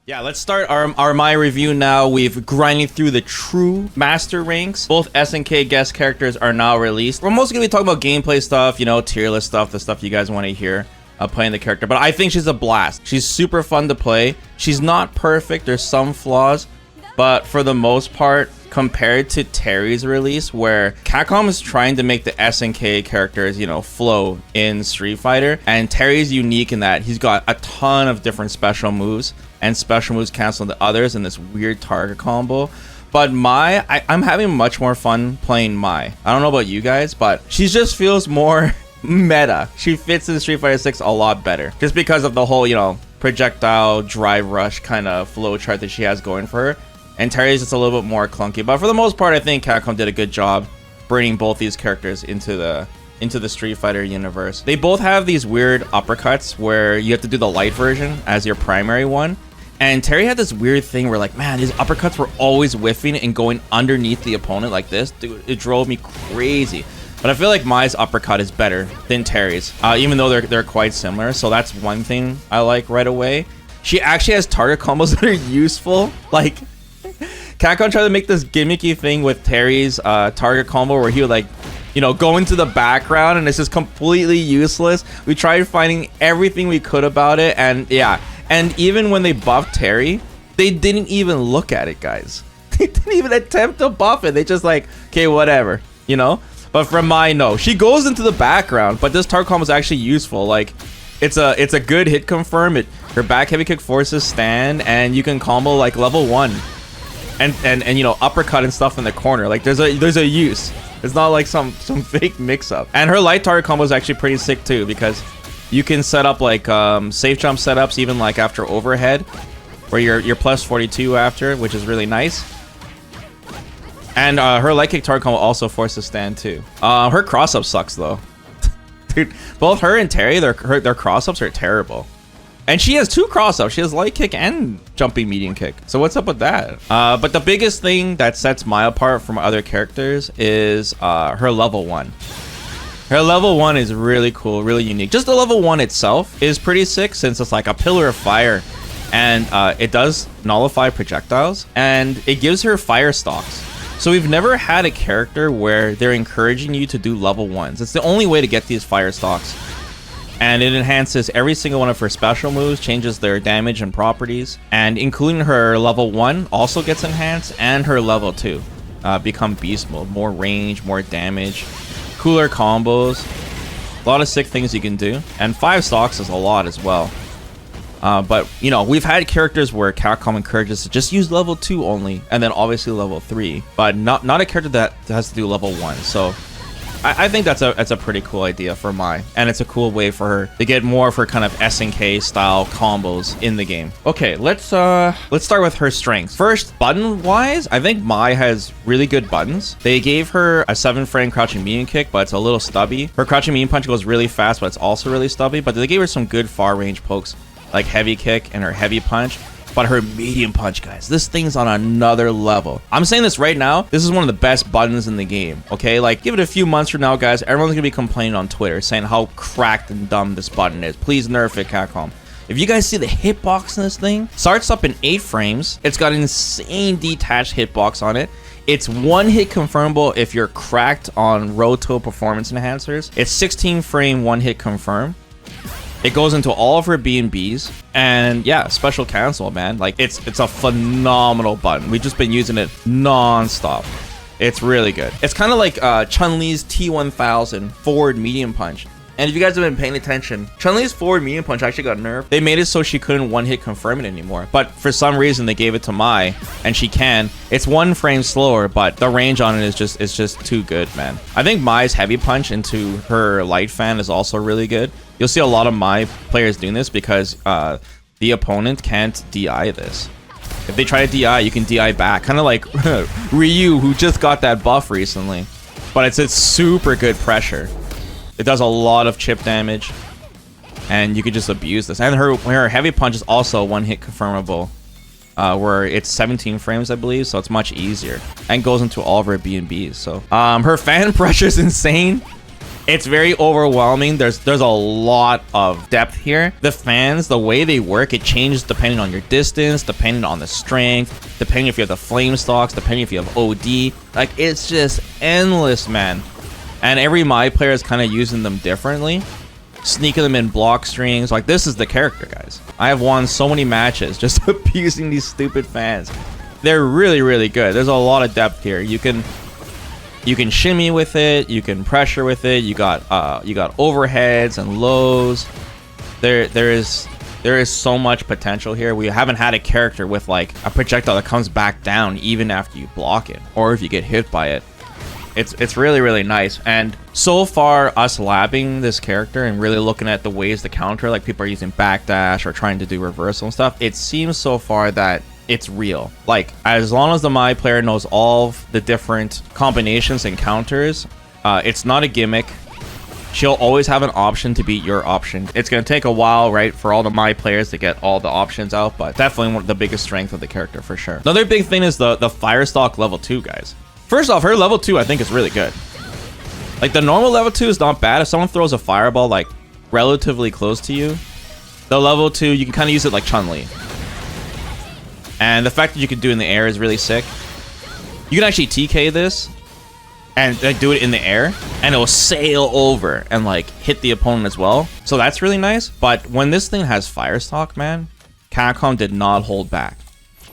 Yeah, let's start our Mai review now. We've grinded through the true master ranks. Both S and K guest characters are now released. We're mostly going to be talking about gameplay stuff, you know, tier list stuff, the stuff you guys want to hear playing the character. But I think she's a blast. She's super fun to play. She's not perfect. There's some flaws. But for the most part, compared to Terry's release, where Capcom is trying to make the S and K characters, you know, flow in Street Fighter, and Terry's unique in that he's got a ton of different special moves, and special moves cancel the others in this weird target combo. But Mai, I'm having much more fun playing Mai. I don't know about you guys, but she just feels more meta. She fits in Street Fighter 6 a lot better, just because of the whole, you know, projectile drive rush kind of flow chart that she has going for her. And Terry's just a little bit more clunky, but for the most part, I think Capcom did a good job bringing both these characters into the Street Fighter universe. They both have these weird uppercuts where you have to do the light version as your primary one. And Terry had this weird thing where, like, man, these uppercuts were always whiffing and going underneath the opponent like this. Dude, it drove me crazy. But I feel like Mai's uppercut is better than Terry's, even though they're quite similar. So that's one thing I like right away. She actually has target combos that are useful, like. Capcom tried to make this gimmicky thing with Terry's target combo where he would, like, you know, go into the background, and it's just completely useless. We tried finding everything we could about it, and yeah. And even when they buffed Terry, they didn't even look at it, guys. They didn't even attempt to buff it. They just like, okay, whatever, you know? But for Mai, no. She goes into the background, but this target combo is actually useful. Like, it's a good hit confirm. Her back heavy kick forces stand, and you can combo like level 1. And you know, uppercut and stuff in the corner. Like, there's a use. It's not like some fake mix-up. And her light target combo is actually pretty sick too, because you can set up like safe jump setups even like after overhead, where you're plus 42 after, which is really nice. And her light kick target combo also forces stand too. Her cross-up sucks though. Dude, both her and Terry, their cross-ups are terrible. And she has 2 cross-ups. She has light kick and jumping medium kick. So what's up with that? But the biggest thing that sets Mai apart from other characters is her level 1. Her level 1 is really cool, really unique. Just the level 1 itself is pretty sick, since it's like a pillar of fire. And it does nullify projectiles. And it gives her fire stocks. So we've never had a character where they're encouraging you to do level 1s. It's the only way to get these fire stocks. And it enhances every single one of her special moves, changes their damage and properties, and including her level 1 also gets enhanced, and her level 2 become beast mode. More range, more damage, cooler combos, a lot of sick things you can do, and 5 stocks is a lot as well. But you know, we've had characters where Capcom encourages to just use level 2 only, and then obviously level 3, but not a character that has to do level 1. So I think that's a pretty cool idea for Mai, and it's a cool way for her to get more of her kind of S and K style combos in the game. Okay, let's start with her strengths. First, button wise, I think Mai has really good buttons. They gave her a 7-frame crouching medium kick, but it's a little stubby. Her crouching medium punch goes really fast, but it's also really stubby. But they gave her some good far range pokes, like heavy kick and her heavy punch. But her medium punch, guys, this thing's on another level. I'm saying this right now, this is one of the best buttons in the game, okay? Like, give it a few months from now, guys, everyone's gonna be complaining on Twitter, saying how cracked and dumb this button is. Please nerf it, Capcom. If you guys see the hitbox in this thing, starts up in 8 frames. It's got an insane detached hitbox on it. It's 1 hit confirmable if you're cracked on Roto performance enhancers. It's 16 frame 1 hit confirm. It goes into all of her B&Bs, and yeah, special cancel, man. Like, it's a phenomenal button. We've just been using it non-stop. It's really good. It's kind of like Chun-Li's T1000 forward medium punch. And if you guys have been paying attention, Chun-Li's forward medium punch actually got nerfed. They made it so she couldn't 1-hit confirm it anymore. But for some reason, they gave it to Mai, and she can. It's 1 frame slower, but the range on it is just too good, man. I think Mai's heavy punch into her light fan is also really good. You'll see a lot of Mai players doing this because the opponent can't DI this. If they try to DI, you can DI back. Kind of like Ryu, who just got that buff recently. But it's super good pressure. It does a lot of chip damage, and you could just abuse this. And her heavy punch is also 1-hit confirmable, where it's 17 frames, I believe, so it's much easier, and goes into all of her B&Bs. So her fan pressure is insane. It's very overwhelming. There's a lot of depth here. The fans, the way they work, it changes depending on your distance, depending on the strength, depending if you have the flame stocks, depending if you have OD. Like, it's just endless, man. And every my player is kind of using them differently, sneaking them in block strings. Like, this is the character, guys. I have won so many matches just abusing these stupid fans. They're really, really good. There's a lot of depth here. You can shimmy with it, you can pressure with it. You got overheads and lows. There is so much potential here. We haven't had a character with like a projectile that comes back down even after you block it, or if you get hit by it. It's really, really nice. And so far, us labbing this character and really looking at the ways to counter, like people are using backdash or trying to do reversal and stuff, it seems so far that it's real. Like, as long as the my player knows all of the different combinations and counters, it's not a gimmick. She'll always have an option to beat your option. It's gonna take a while, right, for all the my players to get all the options out, but definitely one of the biggest strength of the character for sure. Another big thing is the Firestock level 2, guys. First off, her level 2 I think is really good. Like, the normal level 2 is not bad. If someone throws a fireball like relatively close to you, the level 2 you can kind of use it like Chun-Li. And the fact that you can do it in the air is really sick. You can actually TK this and like do it in the air, and it will sail over and like hit the opponent as well. So that's really nice. But when this thing has Firestock, man, Capcom did not hold back.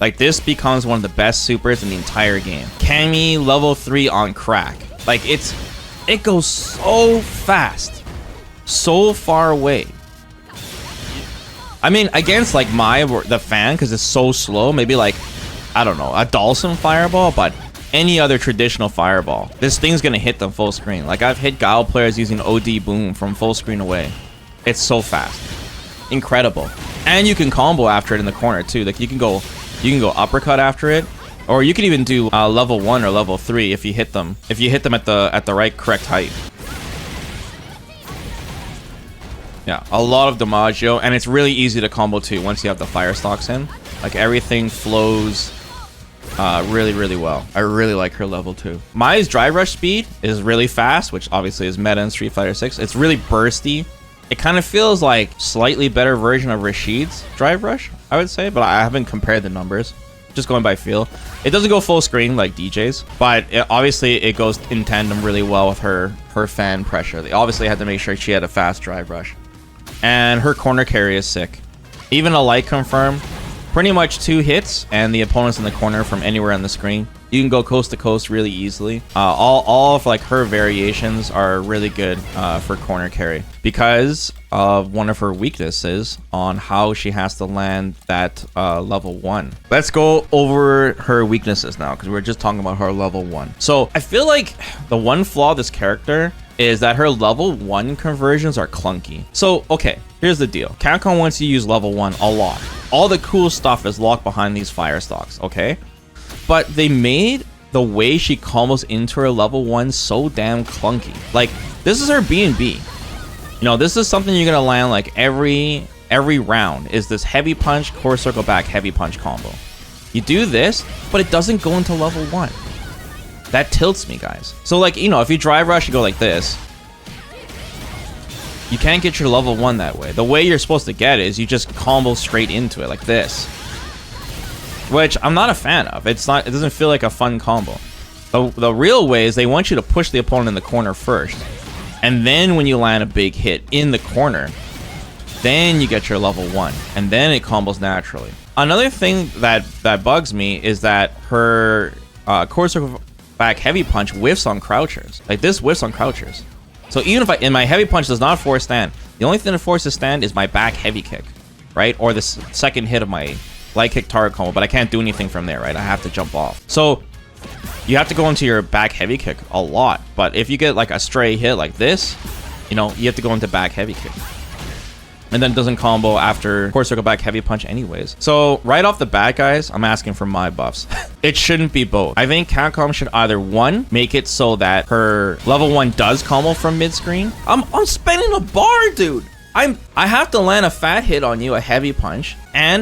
Like, this becomes one of the best supers in the entire game. Cammy level 3 on crack. Like, it goes so fast, so far away. I mean, against like the fan, because it's so slow, maybe like, I don't know, a Dawson fireball, but any other traditional fireball, this thing's gonna hit them full screen. Like, I've hit Guile players using OD boom from full screen away. It's so fast, incredible. And you can combo after it in the corner too. Like, you can go uppercut after it, or you can even do level 1 or level 3 if you hit them. If you hit them at the correct height. Yeah, a lot of damaggio, and it's really easy to combo too once you have the Firestocks in. Like, everything flows really, really well. I really like her level 2. Mai's drive rush speed is really fast, which obviously is meta in Street Fighter 6. It's really bursty. It kind of feels like slightly better version of Rashid's drive rush, I would say, but I haven't compared the numbers. Just going by feel. It doesn't go full screen like DJ's, but obviously it goes in tandem really well with her fan pressure. They obviously had to make sure she had a fast drive rush. And her corner carry is sick. Even a light confirm, pretty much 2 hits, and the opponent's in the corner from anywhere on the screen. You can go coast to coast really easily. All of like her variations are really good for corner carry because of one of her weaknesses on how she has to land that level 1. Let's go over her weaknesses now, because we're just talking about her level 1. So I feel like the one flaw of this character is that her level 1 conversions are clunky. So, okay, here's the deal. Capcom wants you to use level 1 a lot. All the cool stuff is locked behind these Firestocks, okay? But they made the way she combos into her level 1 so damn clunky. Like, this is her B&B. You know, this is something you're gonna land like every round, is this heavy punch, core circle back, heavy punch combo. You do this, but it doesn't go into level 1. That tilts me, guys. So, like, you know, if you drive rush, you go like this. You can't get your level 1 that way. The way you're supposed to get it is you just combo straight into it like this, which I'm not a fan of. It doesn't feel like a fun combo. The real way is they want you to push the opponent in the corner first, and then when you land a big hit in the corner, then you get your level 1, and then it combos naturally. Another thing that bugs me is that her core circle back heavy punch whiffs on crouchers. Like, this whiffs on crouchers. So even if my heavy punch does not force stand, the only thing that forces stand is my back heavy kick, right? Or the second hit of my light kick target combo, but I can't do anything from there, right? I have to jump off. So you have to go into your back heavy kick a lot. But if you get like a stray hit like this, you know, you have to go into back heavy kick. And then it doesn't combo after core circle back heavy punch anyways. So right off the bat, guys, I'm asking for my buffs. It shouldn't be both. I think Capcom should either, 1, make it so that her level 1 does combo from mid-screen. I'm spinning a bar, dude. I have to land a fat hit on you, a heavy punch,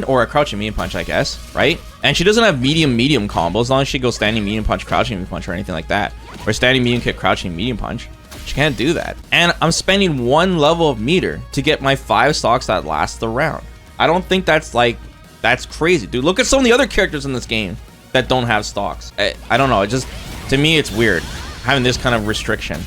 or a crouching medium punch, I guess, right? And she doesn't have medium combo, as long as she goes standing medium punch, crouching medium punch, or anything like that. Or standing medium kick, crouching medium punch. She can't do that. And I'm spending 1 level of meter to get my 5 stocks that last the round. I don't think that's like, that's crazy, dude. Look at some of the other characters in this game that don't have stocks. I don't know. It just, to me, it's weird having this kind of restriction.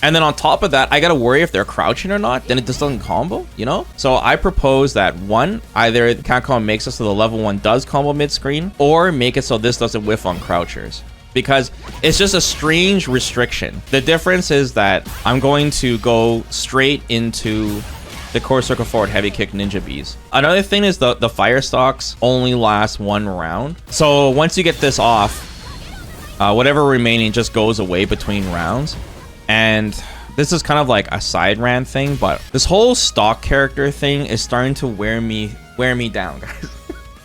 And then on top of that, I gotta worry if they're crouching or not. Then it just doesn't combo, you know? So I propose that one, either Capcom makes it so the level 1 does combo mid-screen, or make it so this doesn't whiff on crouchers. Because it's just a strange restriction. The difference is that I'm going to go straight into the core circle forward heavy kick ninja bees. Another thing is the fire stocks only last 1 round. So once you get this off, whatever remaining just goes away between rounds. And this is kind of like a side rant thing, but this whole stock character thing is starting to wear me down, guys.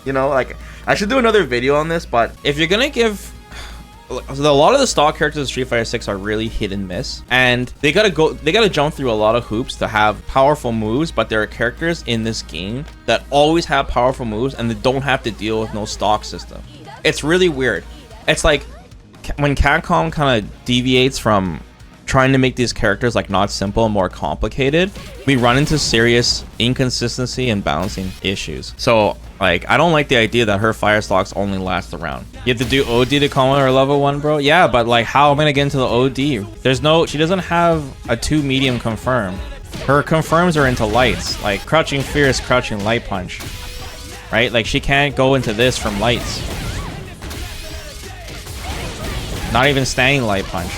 You know, like, I should do another video on this, but if you're gonna give, a lot of the stock characters in Street Fighter 6 are really hit and miss, and they gotta jump through a lot of hoops to have powerful moves. But there are characters in this game that always have powerful moves and they don't have to deal with no stock system. It's really weird. It's like when Capcom kind of deviates from trying to make these characters like not simple and more complicated, we run into serious inconsistency and balancing issues. So like, I don't like the idea that her fire stocks only last the round. You have to do OD to combo her level 1, bro. Yeah, but like, how am I gonna get into the OD? There's no, she doesn't have a 2 medium confirm. Her confirms are into lights, like crouching fierce, crouching light punch, right? Like, she can't go into this from lights. Not even standing light punch.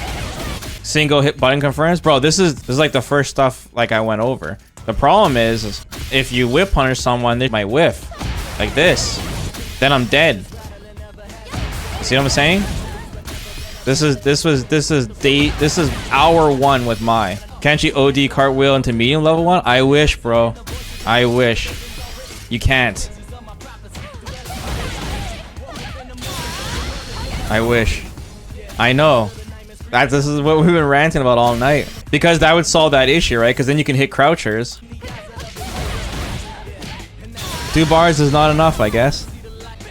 Single hit button confirms, bro. This is like the first stuff like I went over. The problem is if you whip punish someone, they might whiff like this, then I'm dead. See what I'm saying? This is hour 1 with my. Can't you OD cartwheel into medium level 1? I wish, bro. I wish. You can't. I wish. I know. This is what we've been ranting about all night. Because that would solve that issue, right? Because then you can hit crouchers. 2 bars is not enough, I guess.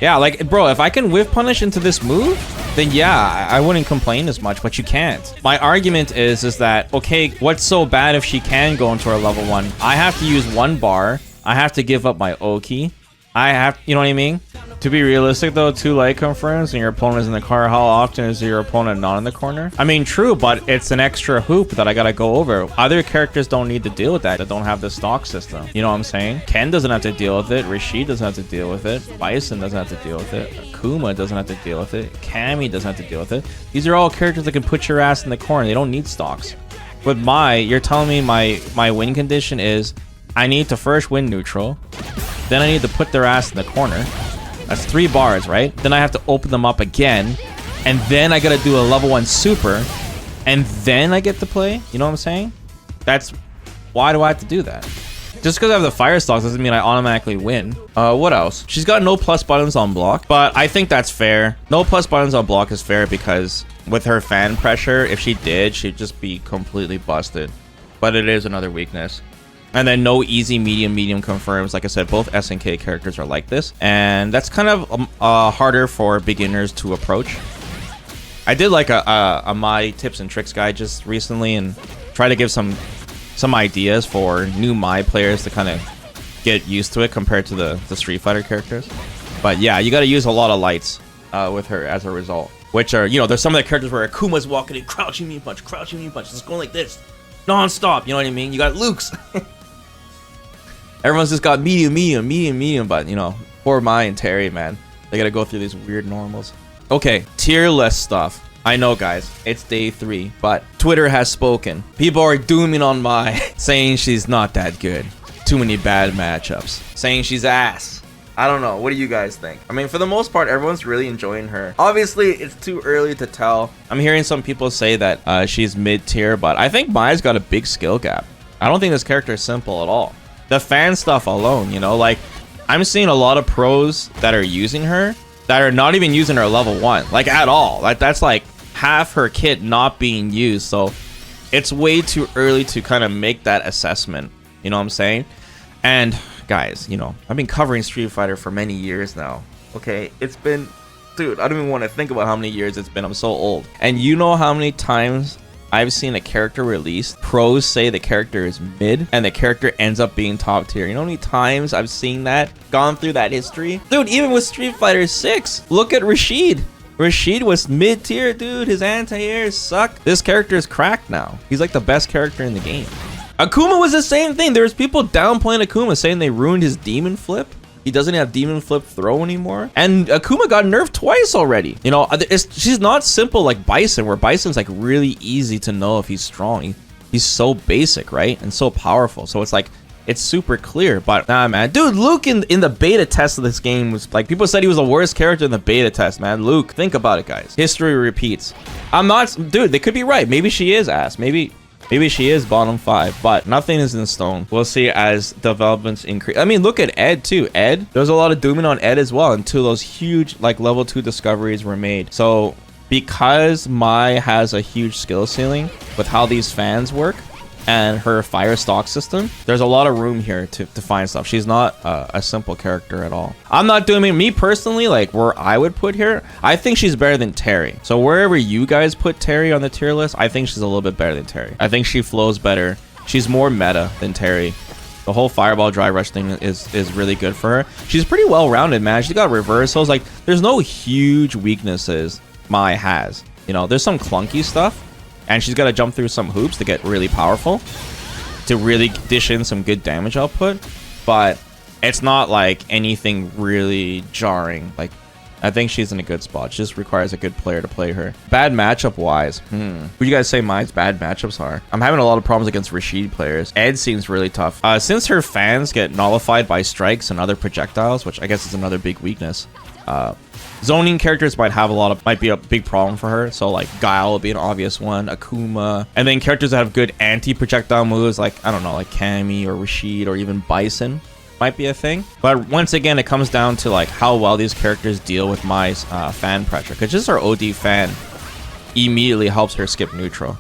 Yeah, like, bro, if I can whiff punish into this move, then yeah, I wouldn't complain as much, but you can't. My argument is that, okay, what's so bad if she can go into her level 1? I have to use 1 bar. I have to give up my O key. I have, you know what I mean? To be realistic though, 2 light confirms and your opponent is in the corner, how often is your opponent not in the corner? I mean, true, but it's an extra hoop that I gotta go over. Other characters don't need to deal with that don't have the stock system. You know what I'm saying? Ken doesn't have to deal with it. Rashid doesn't have to deal with it. Bison doesn't have to deal with it. Akuma doesn't have to deal with it. Cammy doesn't have to deal with it. These are all characters that can put your ass in the corner. They don't need stocks. With you're telling me my win condition is I need to first win neutral, then I need to put their ass in the corner. That's 3 bars, right? Then I have to open them up again, and then I gotta do a level 1 super, and then I get to play. You know what I'm saying? Why do I have to do that? Just because I have the fire stocks doesn't mean I automatically win. What else? She's got no plus buttons on block, but I think that's fair. No plus buttons on block is fair because with her fan pressure, if she did, she'd just be completely busted. But it is another weakness. And then no easy medium confirms. Like I said, both S and K characters are like this, and that's kind of harder for beginners to approach. I did like a my tips and tricks guide just recently and try to give some ideas for new my players to kind of get used to it compared to the Street Fighter characters. But yeah, you got to use a lot of lights with her as a result, which are, you know, there's some of the characters where Akuma's walking in, crouching me punch, just going like this non-stop, you know what I mean? You got Luke's. Everyone's just got medium, but you know, poor Mai and Terry, man, they gotta go through these weird normals. Okay, tier list stuff. I know, guys, it's day 3, but Twitter has spoken. People are dooming on Mai, saying she's not that good. Too many bad matchups. Saying she's ass. I don't know. What do you guys think? I mean, for the most part, everyone's really enjoying her. Obviously, it's too early to tell. I'm hearing some people say that she's mid-tier, but I think Mai's got a big skill gap. I don't think this character is simple at all. The fan stuff alone, you know, like, I'm seeing a lot of pros that are using her that are not even using her level 1, like, at all. Like, that's like half her kit not being used, so it's way too early to kind of make that assessment, you know what I'm saying? And guys, you know, I've been covering Street Fighter for many years now. Okay, it's been, dude, I don't even want to think about how many years it's been. I'm so old. And you know how many times I've seen a character released, pros say the character is mid, and the character ends up being top tier. You know how many times I've seen that? Gone through that history? Dude, even with Street Fighter 6, look at Rashid. Rashid was mid-tier, dude. His anti-airs suck. This character is cracked now. He's like the best character in the game. Akuma was the same thing. There was people downplaying Akuma, saying they ruined his demon flip. He doesn't have demon flip throw anymore. And Akuma got nerfed twice already. You know, she's not simple like Bison, where Bison's like really easy to know if he's strong. He's so basic, right? And so powerful. So it's like, it's super clear. But nah, man. Dude, Luke in the beta test of this game was like, people said he was the worst character in the beta test, man. Luke, think about it, guys. History repeats. I'm not, dude, they could be right. Maybe she is ass. Maybe she is bottom 5, but nothing is in stone. We'll see as developments increase. I mean, look at Ed too. Ed, there's a lot of dooming on Ed as well until those huge like level 2 discoveries were made. So because Mai has a huge skill ceiling with how these fans work and her fire stock system, there's a lot of room here to find stuff. She's not a simple character at all. I'm not doing me personally, like where I would put her, I think she's better than Terry. So wherever you guys put Terry on the tier list, I think she's a little bit better than Terry. I think she flows better. She's more meta than Terry. The whole fireball dry rush thing is really good for her. She's pretty well rounded, man. She's got reversals. Like there's no huge weaknesses Mai has. You know, there's some clunky stuff, and she's got to jump through some hoops to get really powerful to really dish in some good damage output, but it's not like anything really jarring. Like I think she's in a good spot. She just requires a good player to play her. Bad matchup wise, who you guys say Mai's bad matchups are? I'm having a lot of problems against Rashid players. Ed seems really tough since her fans get nullified by strikes and other projectiles, which I guess is another big weakness. Zoning characters might be a big problem for her. So like Guile will be an obvious one, Akuma, and then characters that have good anti-projectile moves like, I don't know, like Cammy or Rashid or even Bison might be a thing. But once again, it comes down to like how well these characters deal with Mai's fan pressure, because just her OD fan immediately helps her skip neutral.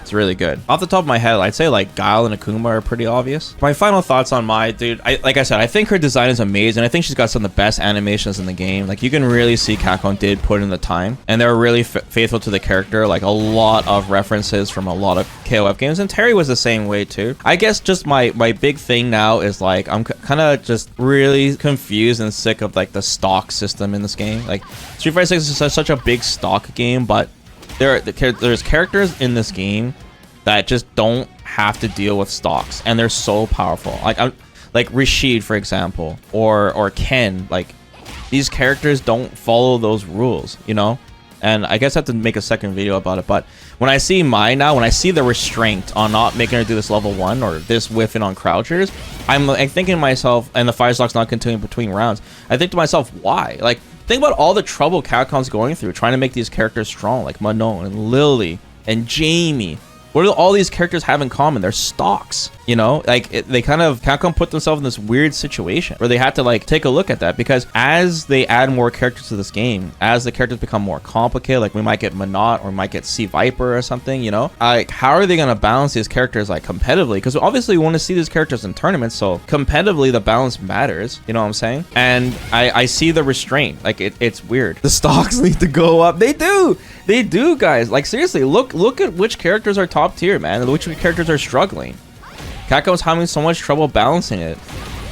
It's really good. Off the top of my head, I'd say like Guile and Akuma are pretty obvious. My final thoughts on Mai, dude, like I said, I think her design is amazing. I think she's got some of the best animations in the game. Like you can really see Capcom did put in the time, and they're really faithful to the character. Like a lot of references from a lot of KOF games, and Terry was the same way too. I guess just my big thing now is like I'm kind of just really confused and sick of like the stock system in this game. Like Street Fighter 6 is such a big stock game, but there's characters in this game that just don't have to deal with stocks, and they're so powerful. Like Rashid, for example, or Ken. Like these characters don't follow those rules, you know. And I guess I have to make a second video about it. But when I see Mai now, when I see the restraint on not making her do this level 1 or this whiffing on crouchers, I'm thinking to myself, and the fire stock's not continuing between rounds, I think to myself, why? Like, think about all the trouble Capcom's going through trying to make these characters strong, like Manon and Lily and Jamie. What do all these characters have in common? They're stocks, you know? Like they kind of, Capcom put themselves in this weird situation where they had to like take a look at that, because as they add more characters to this game, as the characters become more complicated, like we might get Monot or we might get Sea Viper or something, you know? Like how are they going to balance these characters like competitively? Because obviously we want to see these characters in tournaments, so competitively the balance matters, you know what I'm saying? And I see the restraint, like it's weird. The stocks need to go up. They do, guys. Like seriously, look at which characters are top tier, man, which characters are struggling. Capcom's having so much trouble balancing it,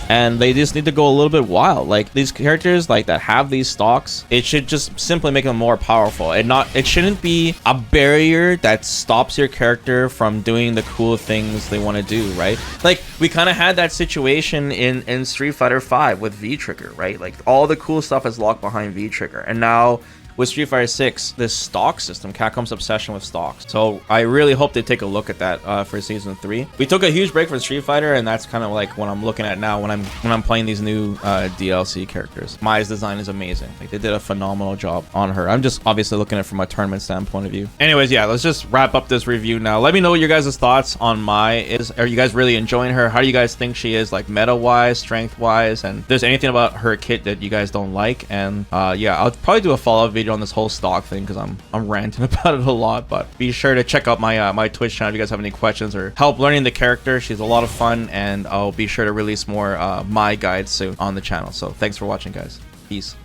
and they just need to go a little bit wild. Like these characters like that have these stocks, it should just simply make them more powerful, and it shouldn't be a barrier that stops your character from doing the cool things they want to do, right? Like we kind of had that situation in Street Fighter 5 with V-Trigger, right? Like all the cool stuff is locked behind V-Trigger, and now with Street Fighter 6, this stock system, Capcom's obsession with stocks. So I really hope they take a look at that for season 3. We took a huge break from Street Fighter, and that's kind of like what I'm looking at now when I'm playing these new DLC characters. Mai's design is amazing. Like they did a phenomenal job on her. I'm just obviously looking at it from a tournament standpoint of view. Anyways, yeah, let's just wrap up this review now. Let me know what your guys' thoughts on Mai. Are you guys really enjoying her? How do you guys think she is, like meta-wise, strength-wise? And if there's anything about her kit that you guys don't like, and yeah, I'll probably do a follow-up video on this whole stock thing because I'm ranting about it a lot. But be sure to check out my my Twitch channel if you guys have any questions or help learning the character. She's a lot of fun, and I'll be sure to release more Mai guides soon on the channel. So thanks for watching, guys. Peace.